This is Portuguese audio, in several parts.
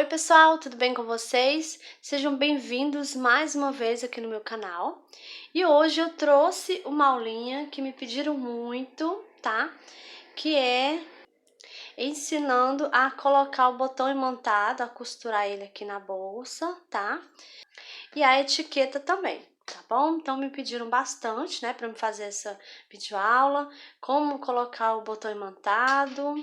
Oi pessoal, tudo bem com vocês? Sejam bem-vindos mais uma vez aqui no meu canal. E hoje eu trouxe uma aulinha que me pediram muito, tá? Que é ensinando a colocar o botão imantado, a costurar ele aqui na bolsa, tá? E a etiqueta também, tá bom? Então me pediram bastante, né, para me fazer essa videoaula, como colocar o botão imantado.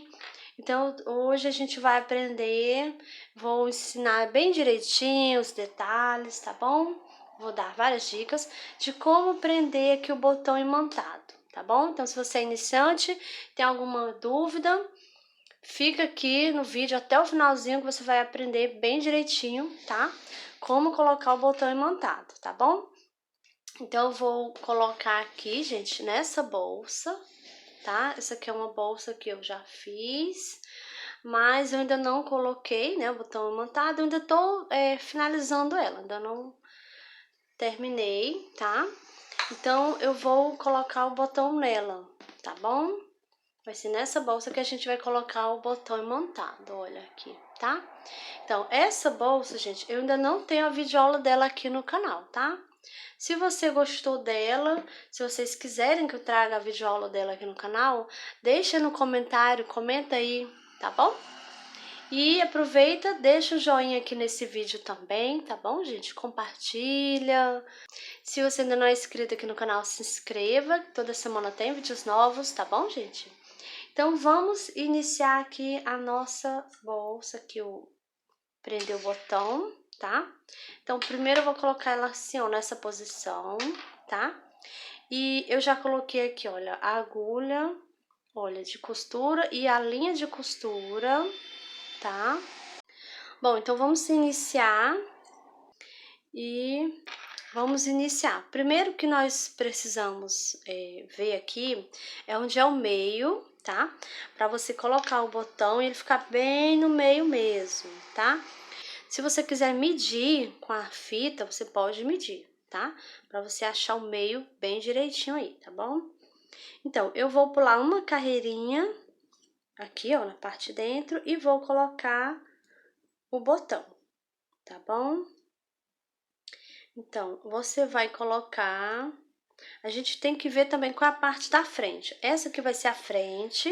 Então, hoje a gente vai aprender, vou ensinar bem direitinho os detalhes, tá bom? Vou dar várias dicas de como prender aqui o botão imantado, tá bom? Então, se você é iniciante, tem alguma dúvida, fica aqui no vídeo até o finalzinho que você vai aprender bem direitinho, tá? Como colocar o botão imantado, tá bom? Então, eu vou colocar aqui, gente, nessa bolsa, tá? Essa aqui é uma bolsa que eu já fiz, mas eu ainda não coloquei, né, o botão imantado, eu ainda tô finalizando ela, ainda não terminei, tá? Então, eu vou colocar o botão nela, tá bom? Vai ser nessa bolsa que a gente vai colocar o botão imantado, olha aqui, tá? Então, essa bolsa, gente, eu ainda não tenho a videoaula dela aqui no canal, tá? Se você gostou dela, se vocês quiserem que eu traga a videoaula dela aqui no canal, deixa no comentário, comenta aí, tá bom? E aproveita, deixa o joinha aqui nesse vídeo também, tá bom, gente? Compartilha. Se você ainda não é inscrito aqui no canal, se inscreva. Toda semana tem vídeos novos, tá bom, gente? Então, vamos iniciar aqui a nossa bolsa, que eu prendi o botão, tá? Então, primeiro eu vou colocar ela assim, ó, nessa posição, tá? E eu já coloquei aqui, olha, a agulha, olha, de costura e a linha de costura, tá? Bom, então vamos iniciar e vamos iniciar. Primeiro que nós precisamos ver aqui é onde é o meio, tá? Para você colocar o botão e ele ficar bem no meio mesmo, tá? Se você quiser medir com a fita, você pode medir, tá? Para você achar o meio bem direitinho aí, tá bom? Então, eu vou pular uma carreirinha aqui, ó, na parte de dentro e vou colocar o botão, tá bom? Então, você vai colocar... A gente tem que ver também qual é a parte da frente. Essa aqui vai ser a frente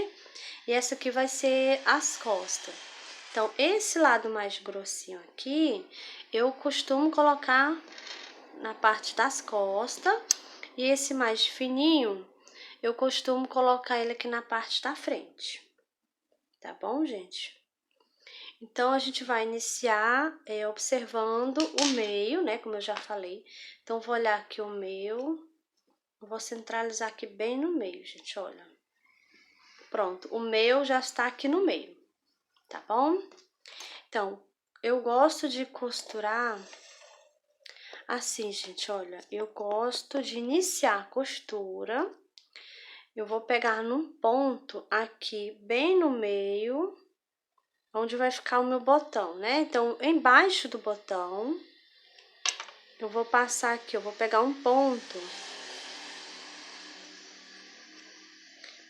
e essa aqui vai ser as costas. Então, esse lado mais grossinho aqui, eu costumo colocar na parte das costas. E esse mais fininho, eu costumo colocar ele aqui na parte da frente. Tá bom, gente? Então, a gente vai iniciar observando o meio, né? Como eu já falei. Então, vou olhar aqui o meu. Vou centralizar aqui bem no meio, gente, olha. Pronto, o meu já está aqui no meio, tá bom? Então, eu gosto de costurar assim, gente, olha. Eu gosto de iniciar a costura. Eu vou pegar num ponto aqui, bem no meio, onde vai ficar o meu botão, né? Então, embaixo do botão, eu vou passar aqui, eu vou pegar um ponto.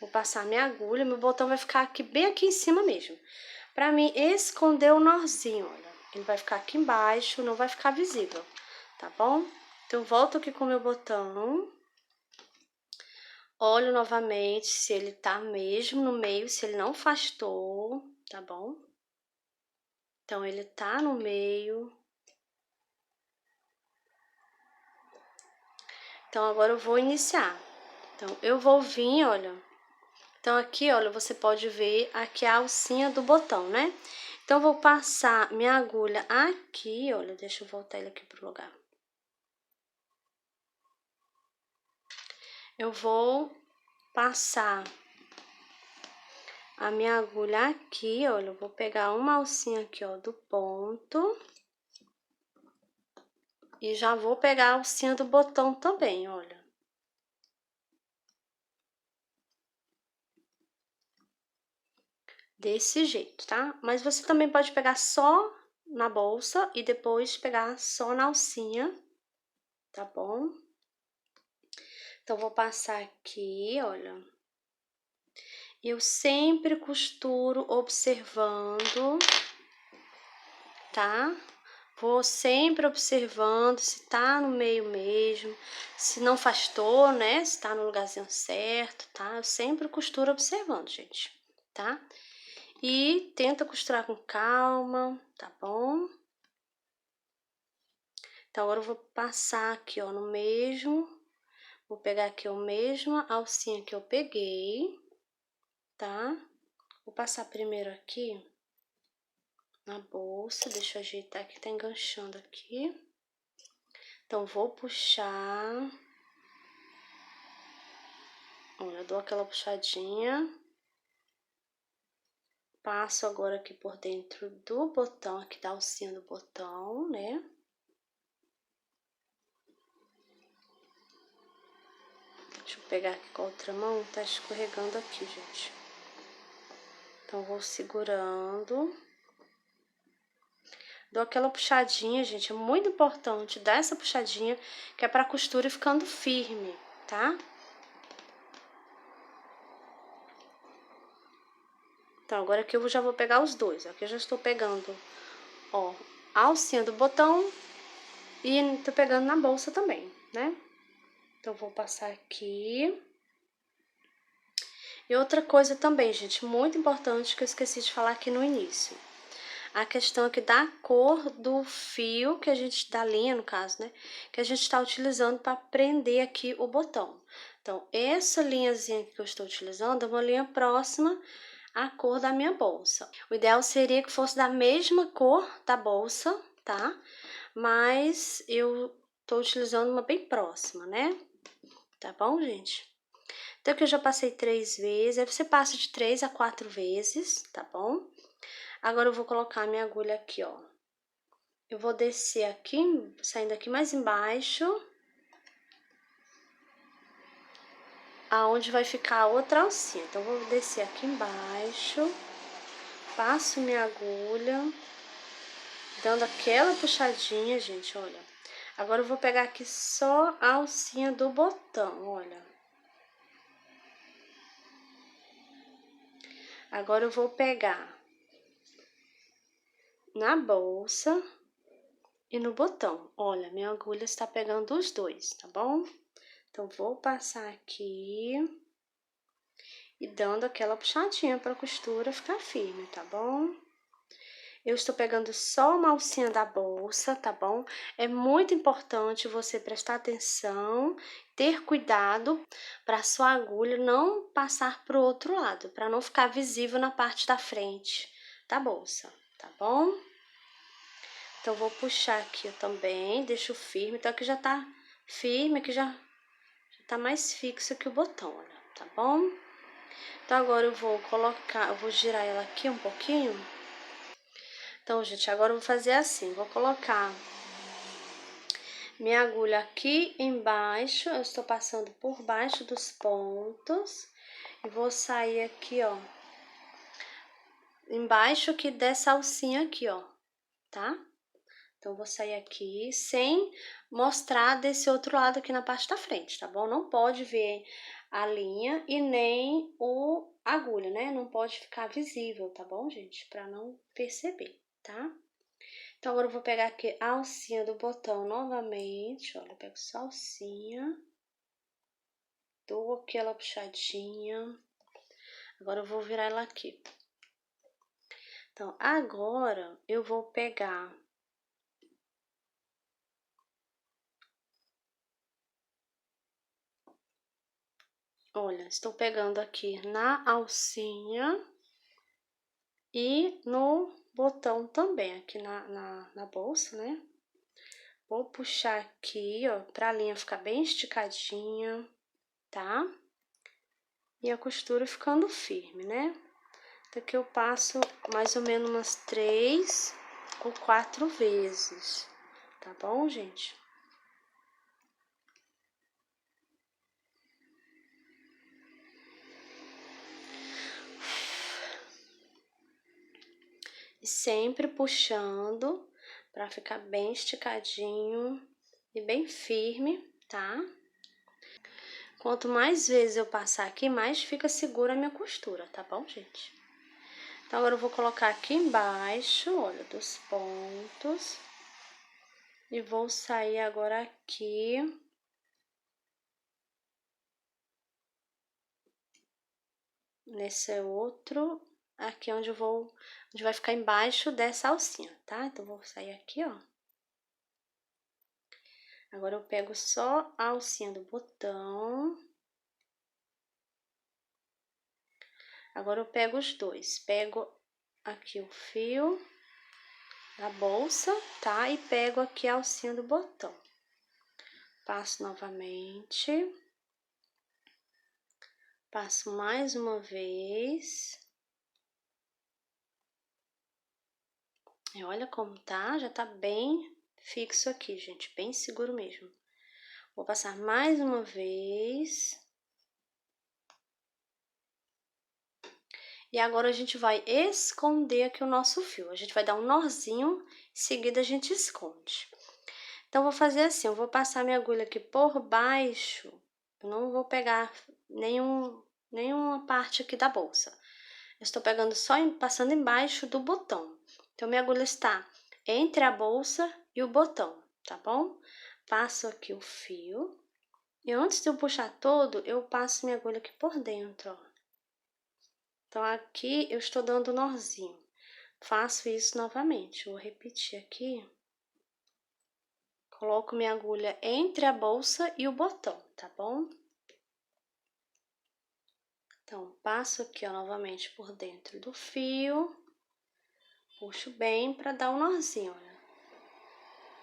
Vou passar minha agulha, meu botão vai ficar aqui, bem aqui em cima mesmo. Pra mim esconder o nozinho, olha. Ele vai ficar aqui embaixo, não vai ficar visível, tá bom? Então, eu volto aqui com o meu botão. Olho novamente se ele tá mesmo no meio, se ele não afastou, tá bom? Então, ele tá no meio. Então, agora eu vou iniciar. Então, eu vou vir, olha. Então, aqui, olha, você pode ver aqui a alcinha do botão, né? Então, eu vou passar minha agulha aqui, olha, deixa eu voltar ele aqui pro lugar. Eu vou passar a minha agulha aqui, olha, eu vou pegar uma alcinha aqui, ó, do ponto. E já vou pegar a alcinha do botão também, olha. Desse jeito, tá? Mas você também pode pegar só na bolsa e depois pegar só na alcinha, tá bom? Então, vou passar aqui, olha. Eu sempre costuro observando tá? Vou sempre observando se tá no meio mesmo, se não afastou, né? Se tá no lugarzinho certo, tá? Eu sempre costuro observando, gente, tá? E tenta costurar com calma, tá bom? Então, agora eu vou passar aqui, ó, no mesmo. Vou pegar aqui a mesma alcinha que eu peguei, tá? Vou passar primeiro aqui na bolsa, deixa eu ajeitar que tá enganchando aqui. Então, vou puxar. Olha, eu dou aquela puxadinha. Passo agora aqui por dentro do botão, aqui da alcinha do botão, né? Deixa eu pegar aqui com a outra mão, tá escorregando aqui, gente. Então, vou segurando. Dou aquela puxadinha, gente, é muito importante dar essa puxadinha, que é pra costura ir ficando firme, tá? Então, agora aqui eu já vou pegar os dois. Aqui eu já estou pegando, ó, a alcinha do botão e tô pegando na bolsa também, né? Então, vou passar aqui. E outra coisa também, gente, muito importante que eu esqueci de falar aqui no início. A questão aqui da cor do fio que a gente, da linha no caso, né? Que a gente está utilizando para prender aqui o botão. Então, essa linhazinha que eu estou utilizando é uma linha próxima à cor da minha bolsa. O ideal seria que fosse da mesma cor da bolsa, tá? Mas eu tô utilizando uma bem próxima, né? Tá bom, gente? Então, aqui eu já passei 3 vezes, aí você passa de 3 a 4 vezes, tá bom? Agora, eu vou colocar a minha agulha aqui, ó. Eu vou descer aqui, saindo aqui mais embaixo, aonde vai ficar a outra alcinha. Então, eu vou descer aqui embaixo, passo minha agulha, dando aquela puxadinha, gente, olha. Agora, eu vou pegar aqui só a alcinha do botão, olha. Agora, eu vou pegar na bolsa e no botão. Olha, minha agulha está pegando os dois, tá bom? Então, vou passar aqui e dando aquela puxadinha para a costura ficar firme, tá bom? Eu estou pegando só uma alcinha da bolsa, tá bom? É muito importante você prestar atenção, ter cuidado para sua agulha não passar pro outro lado, para não ficar visível na parte da frente da bolsa, tá bom? Então, vou puxar aqui eu também, deixo firme. Então, aqui já tá firme, aqui já tá mais fixo que o botão, olha, tá bom? Então, agora eu vou colocar, eu vou girar ela aqui um pouquinho. Então, gente, agora eu vou fazer assim, vou colocar minha agulha aqui embaixo, eu estou passando por baixo dos pontos e vou sair aqui, ó, embaixo aqui dessa alcinha aqui, ó, tá? Então, vou sair aqui sem mostrar desse outro lado aqui na parte da frente, tá bom? Não pode ver a linha e nem a agulha, né? Não pode ficar visível, tá bom, gente? Pra não perceber, tá? Então, agora eu vou pegar aqui a alcinha do botão novamente, olha, eu pego só a alcinha, dou aquela puxadinha, agora eu vou virar ela aqui. Então, agora eu vou pegar olha, estou pegando aqui na alcinha e no botão também, aqui na bolsa, né? Vou puxar aqui, ó, pra linha ficar bem esticadinha, tá? E a costura ficando firme, né? Então, aqui eu passo mais ou menos umas 3 ou 4 vezes, tá bom, gente? E sempre puxando pra ficar bem esticadinho e bem firme, tá? Quanto mais vezes eu passar aqui, mais fica segura a minha costura, tá bom, gente? Então, agora eu vou colocar aqui embaixo, olha, dos pontos. E vou sair agora aqui. Nesse outro, aqui onde onde vai ficar embaixo dessa alcinha, tá? Então, vou sair aqui, ó. Agora, eu pego só a alcinha do botão. Agora, eu pego os dois. Pego aqui o fio da bolsa, tá? E pego aqui a alcinha do botão. Passo novamente. Passo mais uma vez. E olha como tá, já tá bem fixo aqui, gente, bem seguro mesmo. Vou passar mais uma vez. E agora a gente vai esconder aqui o nosso fio. A gente vai dar um nozinho, em seguida a gente esconde. Então, vou fazer assim, eu vou passar minha agulha aqui por baixo. Eu não vou pegar nenhuma parte aqui da bolsa. Eu estou pegando só, passando embaixo do botão. Então, minha agulha está entre a bolsa e o botão, tá bom? Passo aqui o fio. E antes de eu puxar todo, eu passo minha agulha aqui por dentro, ó. Então, aqui eu estou dando nozinho. Faço isso novamente. Vou repetir aqui. Coloco minha agulha entre a bolsa e o botão, tá bom? Então, passo aqui, ó, novamente por dentro do fio. Puxo bem pra dar um nozinho, olha.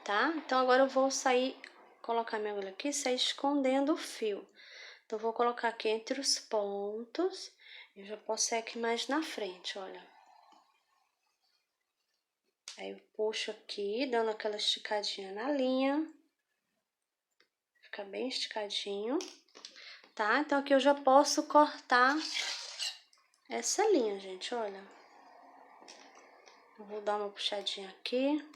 Tá? Então, agora eu vou colocar minha agulha aqui e sair escondendo o fio. Então, vou colocar aqui entre os pontos. Eu já posso sair aqui mais na frente, olha. Aí, eu puxo aqui, dando aquela esticadinha na linha. Fica bem esticadinho, tá? Então, aqui eu já posso cortar essa linha, gente, olha. Eu vou dar uma puxadinha aqui.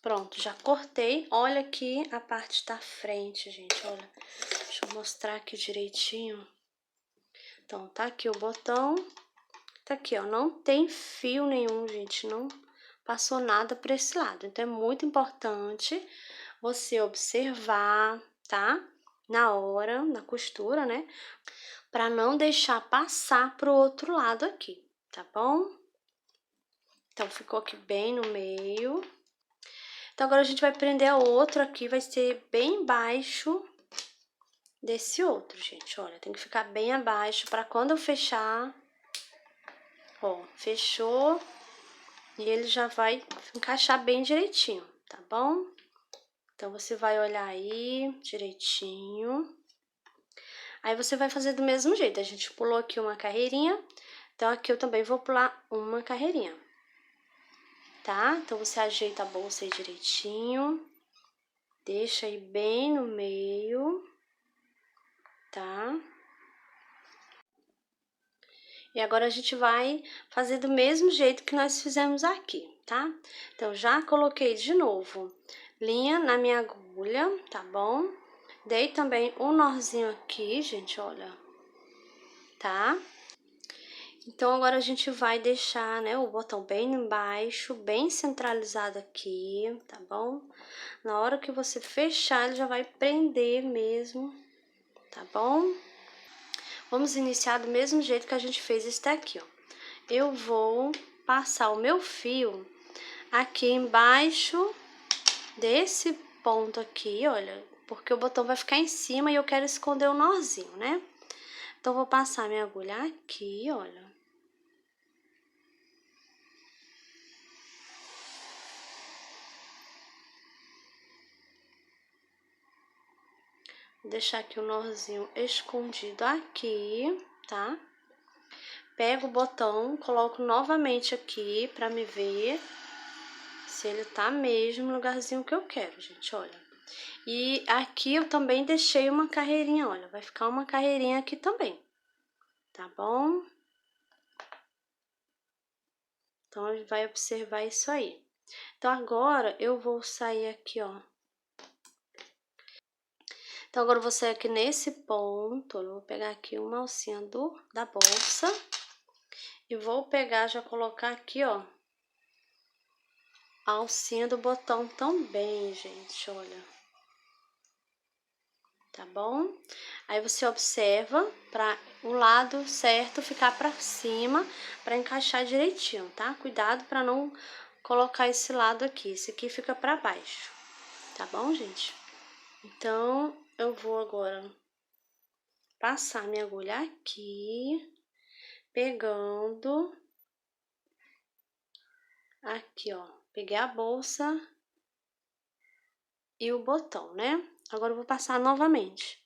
Pronto, já cortei. Olha aqui a parte da frente, gente, olha. Deixa eu mostrar aqui direitinho. Então, tá aqui o botão. Tá aqui, ó, não tem fio nenhum, gente, não passou nada por esse lado. Então, é muito importante você observar, tá? Na hora, na costura, né? Pra não deixar passar pro outro lado aqui, tá bom? Então, ficou aqui bem no meio. Então, agora a gente vai prender a outra aqui, vai ser bem embaixo desse outro, gente. Olha, tem que ficar bem abaixo pra quando eu fechar, ó, fechou e ele já vai encaixar bem direitinho, tá bom? Então, você vai olhar aí direitinho. Aí, você vai fazer do mesmo jeito. A gente pulou aqui uma carreirinha, então aqui eu também vou pular uma carreirinha. Tá? Então, você ajeita a bolsa aí direitinho, deixa aí bem no meio, tá? E agora, a gente vai fazer do mesmo jeito que nós fizemos aqui, tá? Então, já coloquei de novo linha na minha agulha, tá bom? Dei também um nozinho aqui, gente, olha, tá? Então, agora a gente vai deixar, né, o botão bem embaixo, bem centralizado aqui, tá bom? Na hora que você fechar, ele já vai prender mesmo, tá bom? Vamos iniciar do mesmo jeito que a gente fez esse daqui, ó. Eu vou passar o meu fio aqui embaixo desse ponto aqui, olha, porque o botão vai ficar em cima e eu quero esconder o nozinho, né? Então, vou passar minha agulha aqui, olha. Vou deixar aqui o nozinho escondido aqui, tá? Pego o botão, coloco novamente aqui pra me ver se ele tá mesmo no lugarzinho que eu quero, gente, olha. E aqui eu também deixei uma carreirinha, olha, vai ficar uma carreirinha aqui também, tá bom? Então, a gente vai observar isso aí. Então, agora eu vou sair aqui, ó. Então, agora eu vou sair aqui nesse ponto, eu vou pegar aqui uma alcinha da bolsa E vou pegar, já colocar aqui, ó, a alcinha do botão também, gente, olha. Tá bom? Aí você observa para o lado certo ficar para cima, para encaixar direitinho, tá? Cuidado para não colocar esse lado aqui, esse aqui fica para baixo, tá bom, gente? Então, eu vou agora passar minha agulha aqui, pegando aqui, ó, peguei a bolsa e o botão, né? Agora eu vou passar novamente,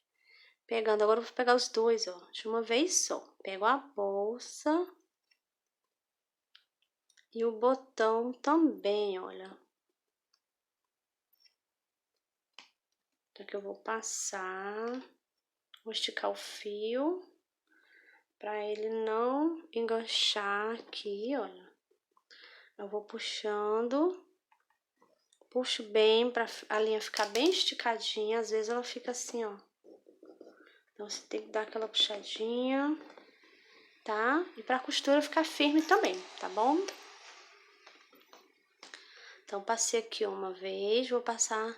pegando, agora eu vou pegar os dois, ó, de uma vez só. Pego a bolsa e o botão também, olha. Então, aqui eu vou passar, vou esticar o fio, pra ele não enganchar aqui, olha. Eu vou puxando, puxo bem pra a linha ficar bem esticadinha, às vezes ela fica assim, ó. Então, você tem que dar aquela puxadinha, tá? E pra costura ficar firme também, tá bom? Então, passei aqui uma vez, vou passar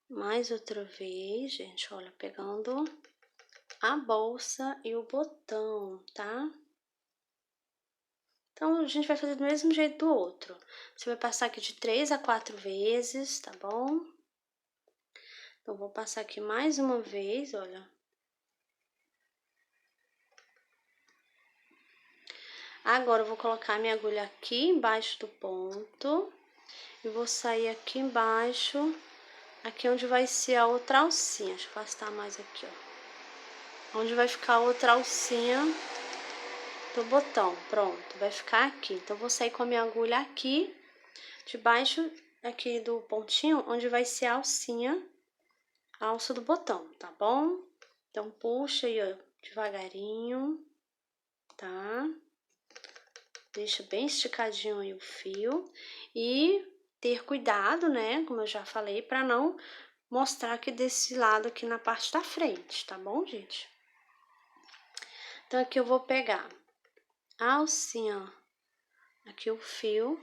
mais outra vez, gente, olha, pegando a bolsa e o botão, tá? Então, a gente vai fazer do mesmo jeito do outro. Você vai passar aqui de 3 a 4 vezes, tá bom? Então, vou passar aqui mais uma vez, olha. Agora, eu vou colocar minha agulha aqui embaixo do ponto. E vou sair aqui embaixo, aqui onde vai ser a outra alcinha. Deixa eu afastar mais aqui, ó. Onde vai ficar a outra alcinha do botão, pronto, vai ficar aqui. Então, vou sair com a minha agulha aqui, debaixo aqui do pontinho, onde vai ser a alcinha, a alça do botão, tá bom? Então, puxa aí, ó, devagarinho, tá? Deixa bem esticadinho aí o fio e ter cuidado, né, como eu já falei, para não mostrar aqui desse lado aqui na parte da frente, tá bom, gente? Então, aqui eu vou pegar a alcinha, ó, aqui o fio,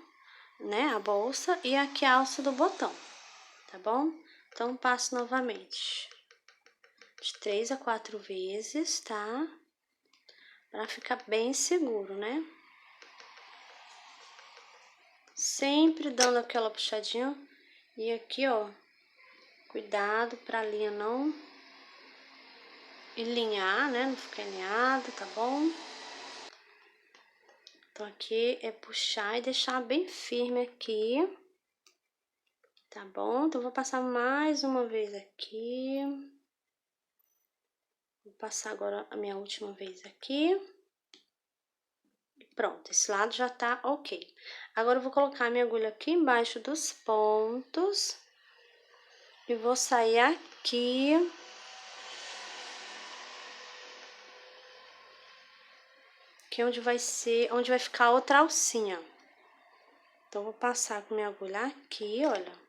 né, a bolsa e aqui a alça do botão, tá bom? Então, passo novamente, de 3 a 4 vezes, tá? Pra ficar bem seguro, né? Sempre dando aquela puxadinha e aqui, ó, cuidado pra linha não enlinhar, né? Não ficar enlinhada, tá bom? Então, aqui é puxar e deixar bem firme aqui, tá bom? Então, vou passar mais uma vez aqui. Vou passar agora a minha última vez aqui. Pronto, esse lado já tá ok. Agora, eu vou colocar a minha agulha aqui embaixo dos pontos. E vou sair aqui. Que é onde vai ser, onde vai ficar a outra alcinha. Então, vou passar com minha agulha aqui, olha.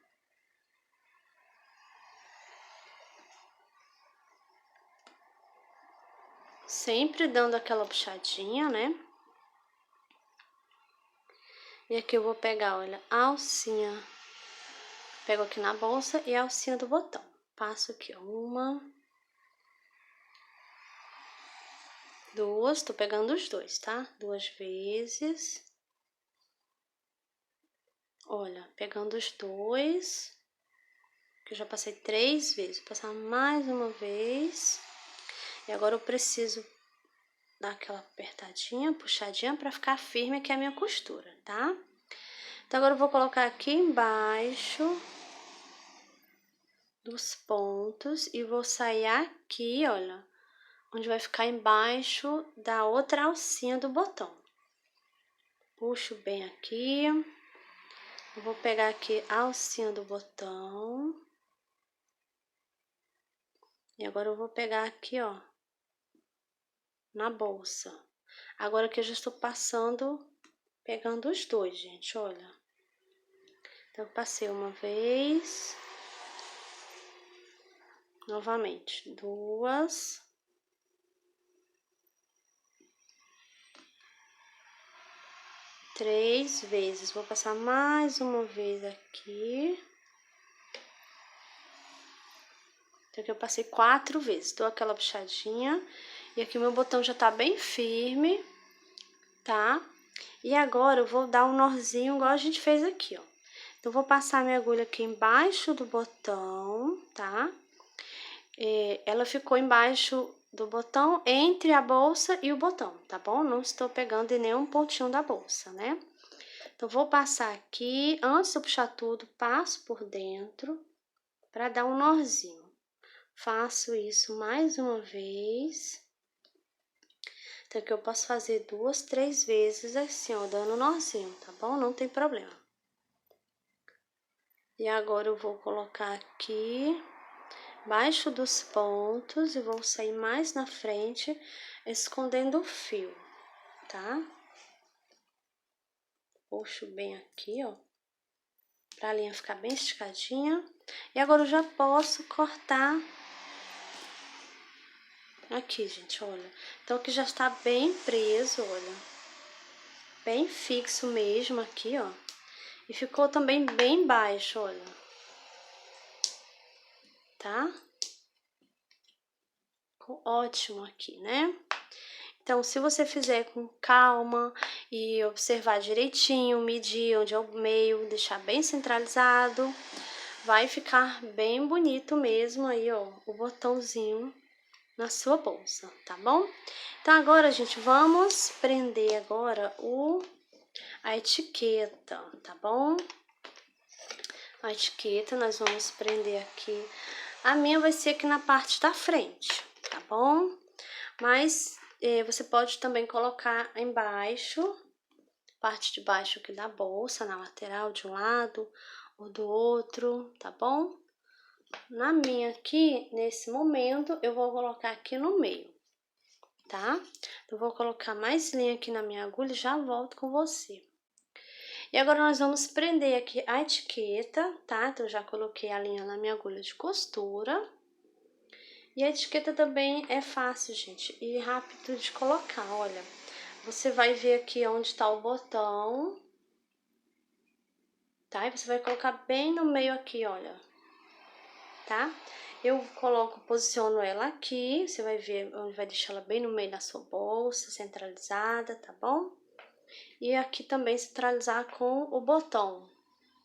Sempre dando aquela puxadinha, né? E aqui eu vou pegar, olha, a alcinha. Pego aqui na bolsa e a alcinha do botão. Passo aqui, ó, uma, duas, tô pegando os dois, tá? 2 vezes. Olha, pegando os dois, que eu já passei 3 vezes. Vou passar mais uma vez. E agora eu preciso dar aquela apertadinha, puxadinha pra ficar firme aqui a minha costura, tá? Então, agora eu vou colocar aqui embaixo dos pontos e vou sair aqui, olha, onde vai ficar embaixo da outra alcinha do botão. Puxo bem aqui. Eu vou pegar aqui a alcinha do botão. E agora eu vou pegar aqui, ó, na bolsa. Agora que eu já estou passando, pegando os dois, gente, olha. Então, eu passei uma vez. Novamente, 2. 3 vezes. Vou passar mais uma vez aqui. Então, aqui eu passei 4 vezes. Dou aquela puxadinha. E aqui o meu botão já tá bem firme, tá? E agora eu vou dar um nozinho igual a gente fez aqui, ó. Então, vou passar minha agulha aqui embaixo do botão, tá? Ela ficou embaixo do botão, entre a bolsa e o botão, tá bom? Não estou pegando em nenhum pontinho da bolsa, né? Então, vou passar aqui, antes de eu puxar tudo, passo por dentro para dar um nozinho. Faço isso mais uma vez. Então, aqui eu posso fazer 2, 3 vezes assim, ó, dando nozinho, tá bom? Não tem problema. E agora eu vou colocar aqui embaixo dos pontos e vou sair mais na frente, escondendo o fio, tá? Puxo bem aqui, ó, pra linha ficar bem esticadinha. E agora eu já posso cortar aqui, gente, olha. Então, aqui já está bem preso, olha. Bem fixo mesmo aqui, ó. E ficou também bem baixo, olha. Tá? Ficou ótimo aqui, né? Então, se você fizer com calma e observar direitinho, medir onde é o meio, deixar bem centralizado, vai ficar bem bonito mesmo aí, ó, o botãozinho na sua bolsa, tá bom? Então, agora, gente, vamos prender agora a etiqueta, tá bom? A etiqueta nós vamos prender aqui. A minha vai ser aqui na parte da frente, tá bom? Mas você pode também colocar embaixo, parte de baixo aqui da bolsa, na lateral de um lado ou do outro, tá bom? Na minha aqui, nesse momento, eu vou colocar aqui no meio, tá? Eu vou colocar mais linha aqui na minha agulha e já volto com você. E agora nós vamos prender aqui a etiqueta, tá? Então, eu já coloquei a linha na minha agulha de costura. E a etiqueta também é fácil, gente, e rápido de colocar, olha. Você vai ver aqui onde tá o botão, tá? E você vai colocar bem no meio aqui, olha, tá? Eu coloco, posiciono ela aqui, você vai ver onde vai deixar ela bem no meio da sua bolsa, centralizada, tá bom? E aqui também centralizar com o botão,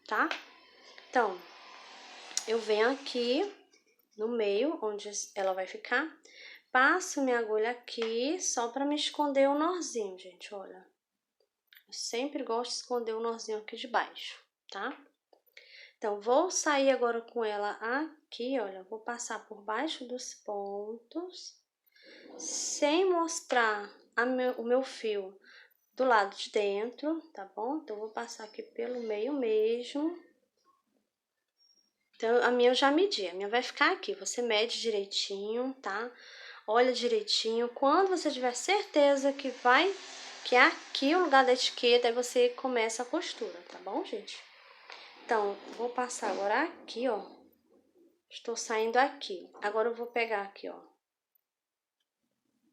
tá? Então, eu venho aqui no meio, onde ela vai ficar, passo minha agulha aqui, só pra me esconder o nozinho, gente, olha. Eu sempre gosto de esconder o nozinho aqui de baixo, tá? Então, vou sair agora com ela aqui, olha, vou passar por baixo dos pontos, sem mostrar o meu fio do lado de dentro, tá bom? Então, vou passar aqui pelo meio mesmo. Então, a minha eu já medi, a minha vai ficar aqui, você mede direitinho, tá? Olha direitinho, quando você tiver certeza que é aqui o lugar da etiqueta, aí você começa a costura, tá bom, gente? Então, vou passar agora aqui, ó. Estou saindo aqui. Agora eu vou pegar aqui, ó.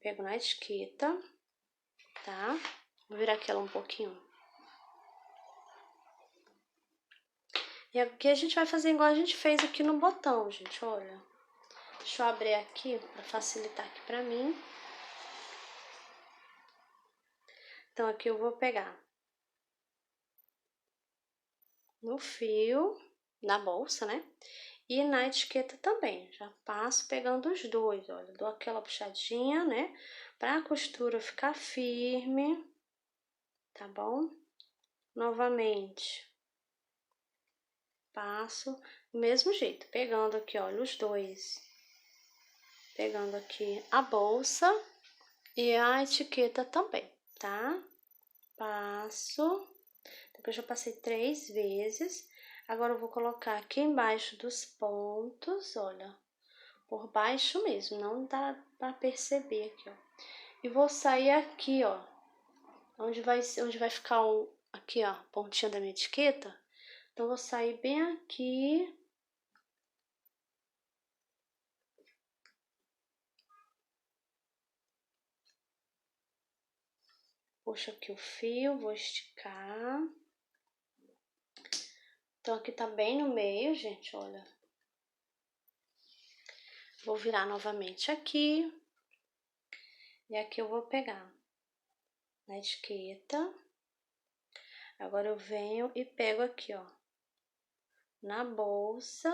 Pego na etiqueta, tá? Vou virar aqui ela um pouquinho. E aqui a gente vai fazer igual a gente fez aqui no botão, gente, olha. Deixa eu abrir aqui pra facilitar aqui pra mim. Então, aqui eu vou pegar no fio da bolsa, né? E na etiqueta também, já passo pegando os dois, olha, dou aquela puxadinha, né? Pra costura ficar firme, tá bom? Novamente, passo do mesmo jeito, pegando aqui, olha, os dois. Pegando aqui a bolsa e a etiqueta também, tá? Passo, depois já passei 3 vezes. Agora eu vou colocar aqui embaixo dos pontos, olha, por baixo mesmo, não dá pra perceber aqui, ó. E vou sair aqui, ó, onde vai ficar aqui, ó, a pontinha da minha etiqueta. Então, vou sair bem aqui. Puxo aqui o fio, vou esticar. Então, aqui tá bem no meio, gente, olha. Vou virar novamente aqui. E aqui eu vou pegar na etiqueta. Agora eu venho e pego aqui, ó, na bolsa.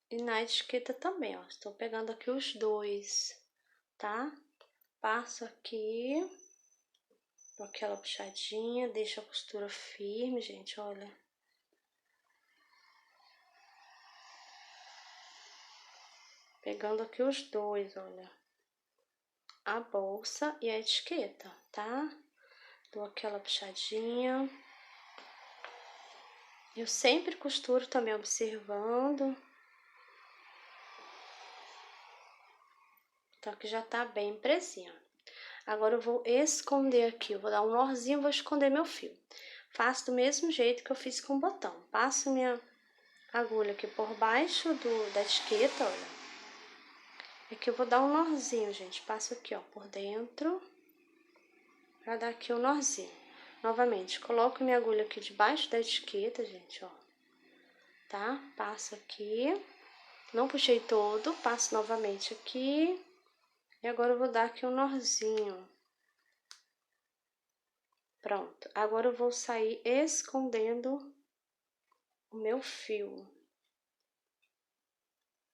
E na etiqueta também, ó. Estou pegando aqui os dois, tá? Passo aqui, dou aquela puxadinha, deixo a costura firme, gente, olha. Pegando aqui os dois, olha. A bolsa e a etiqueta, tá? Dou aquela puxadinha. Eu sempre costuro também observando. Então, aqui já tá bem presinho. Agora eu vou esconder aqui, eu vou dar um nozinho, vou esconder meu fio. Faço do mesmo jeito que eu fiz com o botão. Passo minha agulha aqui por baixo da etiqueta, olha. Aqui eu vou dar um nozinho, gente. Passo aqui, ó, por dentro, pra dar aqui um nozinho. Novamente, coloco minha agulha aqui debaixo da etiqueta, gente, ó. Tá? Passo aqui. Não puxei todo, passo novamente aqui. E agora eu vou dar aqui um nozinho. Pronto. Agora eu vou sair escondendo o meu fio.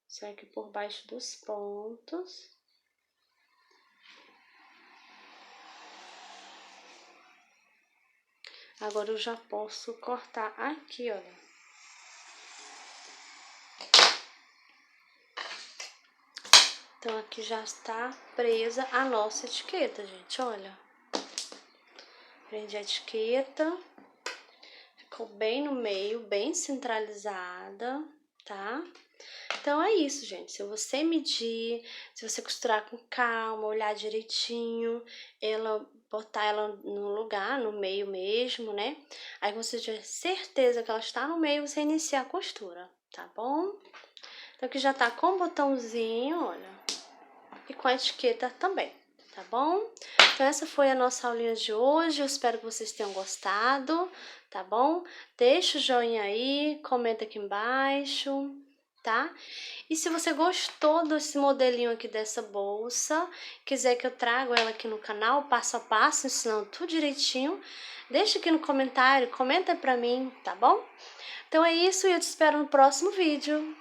Sai aqui por baixo dos pontos. Agora eu já posso cortar aqui, olha. Então, aqui já está presa a nossa etiqueta, gente, olha. Prendi a etiqueta. Ficou bem no meio, bem centralizada, tá? Então, é isso, gente. Se você medir, se você costurar com calma, olhar direitinho, botar ela no lugar, no meio mesmo, né? Aí, você tiver certeza que ela está no meio, você inicia a costura, tá bom? Então, aqui já tá com o botãozinho, olha, e com a etiqueta também, tá bom? Então, essa foi a nossa aulinha de hoje. Eu espero que vocês tenham gostado, tá bom? Deixa o joinha aí, comenta aqui embaixo, tá? E se você gostou desse modelinho aqui dessa bolsa, quiser que eu traga ela aqui no canal, passo a passo, ensinando tudo direitinho, deixa aqui no comentário, comenta pra mim, tá bom? Então é isso e eu te espero no próximo vídeo.